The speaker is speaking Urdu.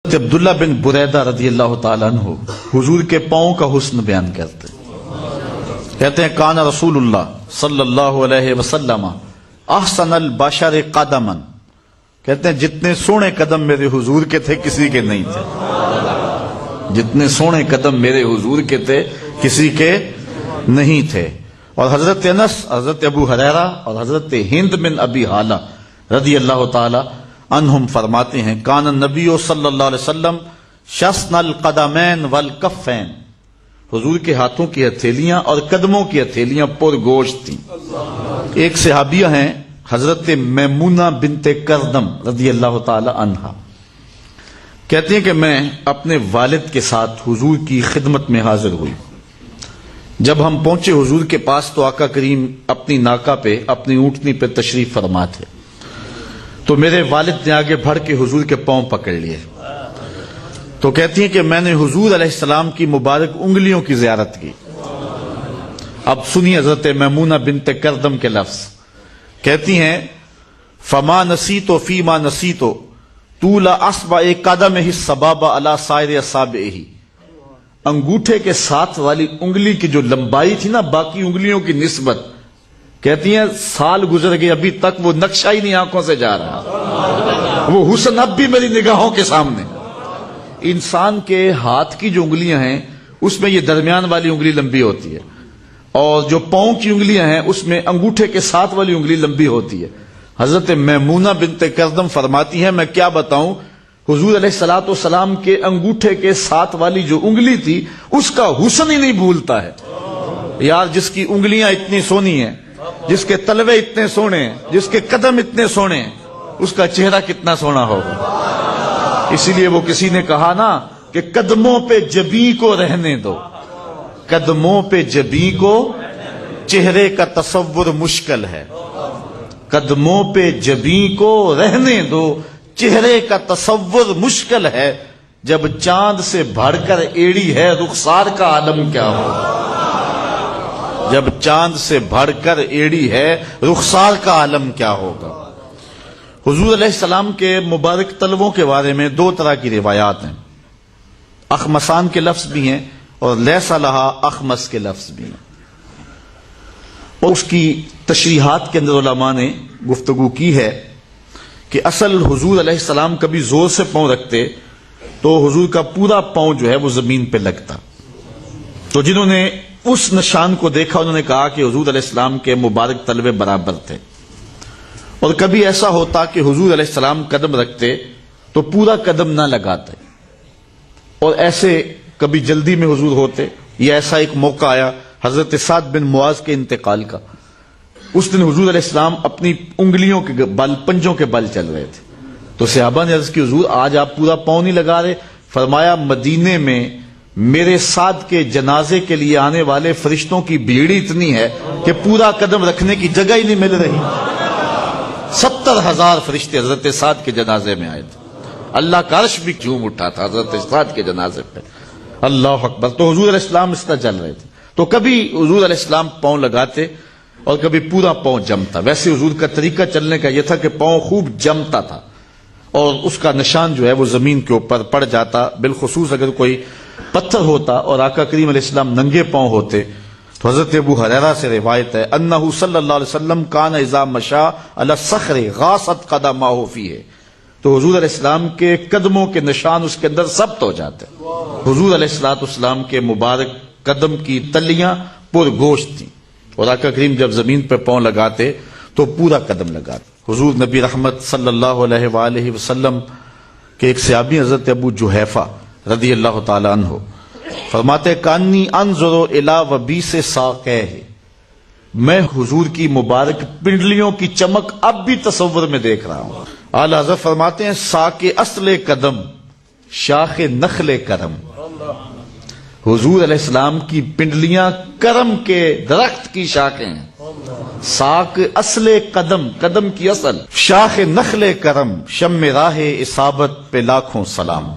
عبداللہ بن بریدہ رضی اللہ تعالیٰ عنہ حضور کے پاؤں کا حسن بیان کرتے کہتے ہیں کان رسول اللہ صلی اللہ علیہ وسلم احسن البشر قدما، کہتے ہیں جتنے سونے قدم میرے حضور کے تھے کسی کے نہیں تھے، جتنے سونے قدم میرے حضور کے تھے کسی کے نہیں تھے۔ اور حضرت انس، حضرت ابو ہریرہ اور حضرت ہند بن ابی حالہ رضی اللہ تعالی عنہم فرماتے ہیں کان النبی صلی اللہ علیہ وسلم شسن القدمین والکفین، حضور کے ہاتھوں کی ہتھیلیاں اور قدموں کی ہتھیلیاں پر گوشت تھیں۔ ایک صحابیہ ہیں حضرت میمونہ بنت کردم رضی اللہ تعالی عنہا، کہتے ہیں کہ میں اپنے والد کے ساتھ حضور کی خدمت میں حاضر ہوئی۔ جب ہم پہنچے حضور کے پاس تو آقا کریم اپنی ناکہ پہ، اپنی اونٹنی پہ تشریف فرما تھے، تو میرے والد نے آگے بڑھ کے حضور کے پاؤں پکڑ لیے۔ تو کہتی ہیں کہ میں نے حضور علیہ السلام کی مبارک انگلیوں کی زیارت کی۔ اب سنی حضرت میمونہ بنت کردم کے لفظ، کہتی ہیں فما نسیتو فیما نسیتو طول اصبع قدمہ السبابہ علی سائر اصابعہ، انگوٹھے کے ساتھ والی انگلی کی جو لمبائی تھی نا باقی انگلیوں کی نسبت، کہتی ہیں سال گزر گئے ابھی تک وہ نقشہ ہی نہیں آنکھوں سے جا رہا، وہ حسن اب بھی میری نگاہوں کے سامنے۔ انسان کے ہاتھ کی جو انگلیاں ہیں اس میں یہ درمیان والی انگلی لمبی ہوتی ہے، اور جو پاؤں کی انگلیاں ہیں اس میں انگوٹھے کے ساتھ والی انگلی لمبی ہوتی ہے۔ حضرت میمونہ بنت کردم فرماتی ہیں میں کیا بتاؤں، حضور علیہ الصلوۃ والسلام کے انگوٹھے کے ساتھ والی جو انگلی تھی اس کا حسن ہی نہیں بھولتا ہے۔ یار جس کی انگلیاں اتنی سونی ہیں، جس کے تلوے اتنے سونے ہیں، جس کے قدم اتنے سونے ہیں، اس کا چہرہ کتنا سونا ہوگا۔ اسی لیے وہ کسی نے کہا نا کہ قدموں پہ جبیں کو رہنے دو، قدموں پہ جبیں کو چہرے کا تصور مشکل ہے، قدموں پہ جبیں کو رہنے دو چہرے کا تصور مشکل ہے، جب چاند سے بڑھ کر ایڑی ہے رخسار کا عالم کیا ہوگا، جب چاند سے بڑھ کر ایڑی ہے رخسار کا عالم کیا ہوگا۔ حضور علیہ السلام کے مبارک تلووں کے بارے میں دو طرح کی روایات ہیں، اخمسان کے لفظ بھی ہیں اور لیس لہا اخمس کے لفظ بھی ہیں، اور اس کی تشریحات کے اندر علماء نے گفتگو کی ہے کہ اصل حضور علیہ السلام کبھی زور سے پاؤں رکھتے تو حضور کا پورا پاؤں جو ہے وہ زمین پہ لگتا، تو جنہوں نے اس نشان کو دیکھا انہوں نے کہا کہ حضور علیہ السلام کے مبارک تلوے برابر تھے۔ اور کبھی ایسا ہوتا کہ حضور علیہ السلام قدم رکھتے تو پورا قدم نہ لگاتے، اور ایسے کبھی جلدی میں حضور ہوتے، یا ایسا ایک موقع آیا حضرت سعد بن معاذ کے انتقال کا، اس دن حضور علیہ السلام اپنی انگلیوں کے بل، پنجوں کے بل چل رہے تھے، تو صحابہ نے عرض کی حضور آج آپ پورا پاؤں نہیں لگا رہے؟ فرمایا مدینے میں میرے سعد کے جنازے کے لیے آنے والے فرشتوں کی بھیڑ اتنی ہے کہ پورا قدم رکھنے کی جگہ ہی نہیں مل رہی۔ 70,000 فرشتے حضرت سعد کے جنازے میں آئے تھے، اللہ کا عرش بھی جھوم اٹھا تھا حضرت سعد کے جنازے پہ، اللہ اکبر۔ تو حضور علیہ السلام اس طرح چل رہے تھے، تو کبھی حضور علیہ السلام پاؤں لگاتے اور کبھی پورا پاؤں جمتا۔ ویسے حضور کا طریقہ چلنے کا یہ تھا کہ پاؤں خوب جمتا تھا اور اس کا نشان جو ہے وہ زمین کے اوپر پڑ جاتا، بالخصوص اگر کوئی پتھر ہوتا اور آقا کریم علیہ السلام ننگے پاؤں ہوتے۔ تو حضرت ابو ہریرہ سے روایت ہے انہ صلی اللہ علیہ وسلم کان اذا مشى علی الصخر غاصت قدمہ فیہ، تو حضور علیہ السلام کے قدموں کے نشان اس کے اندر ثبت ہو جاتے۔ حضور علیہ السلام کے مبارک قدم کی تلیاں پر گوشت تھیں، اور آقا کریم جب زمین پر پاؤں لگاتے تو پورا قدم لگاتے۔ حضور نبی رحمت صلی اللہ علیہ وآلہ وسلم کے ایک صحابی حضرت ابو جحیفہ رضی اللہ تعالی عنہ فرماتے کانی انظر الی وبیس ساقیہ، میں حضور کی مبارک پنڈلیوں کی چمک اب بھی تصور میں دیکھ رہا ہوں۔ اعلی حضرت فرماتے ہیں ساق اصل قدم شاخ نخل کرم، حضور علیہ السلام کی پنڈلیاں کرم کے درخت کی شاخیں ہیں، ساق اصل قدم، قدم کی اصل، شاخ نخل کرم، شم راہ اصابت پہ لاکھوں سلام۔